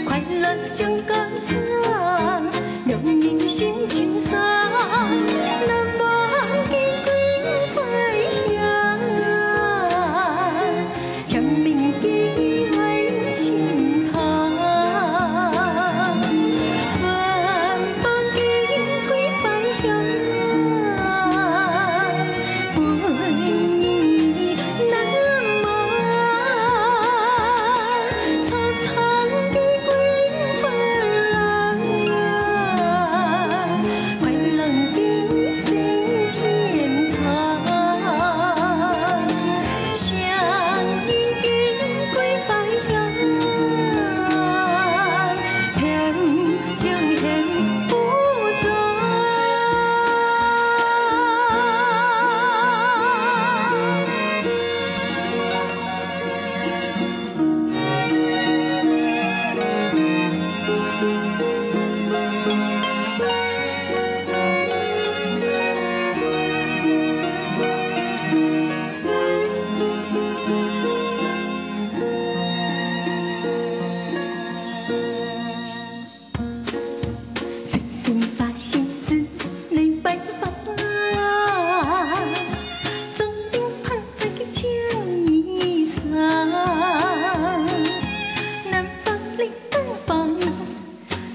快乐将歌唱，让人心清爽。难忘记归回乡，甜蜜记为心头。繁风记归回乡，回忆难忘。苍苍记归回来，快乐记升天堂。相依记归回乡，天永远不走。细心把心字来摆放，总定盼在个情意上。南方的东方，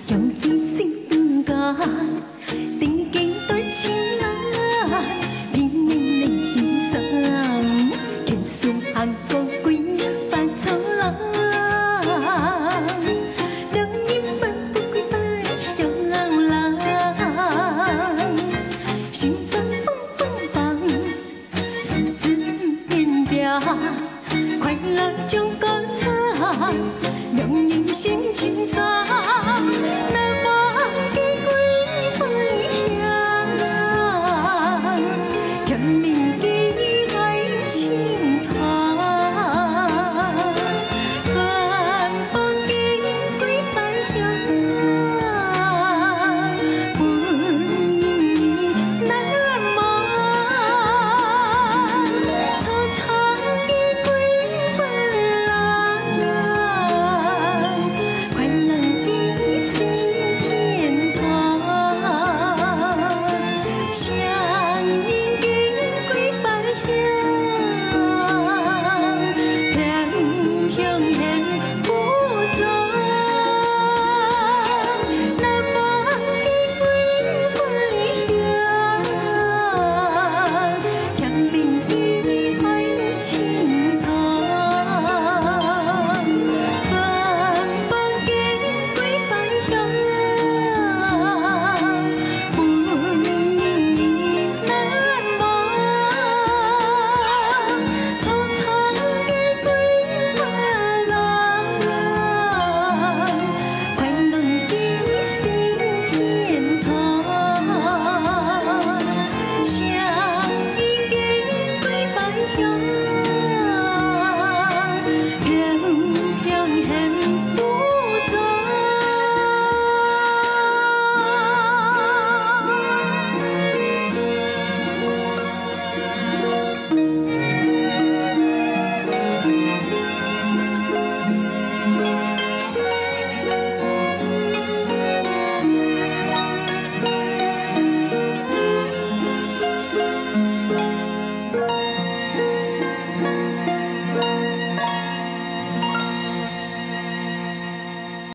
用心心感，定记对情人，拼命的欣赏，天书行过几番错浪。让你们不归回乡啦，心风风放，四字言表，快乐将歌唱，让人心清爽。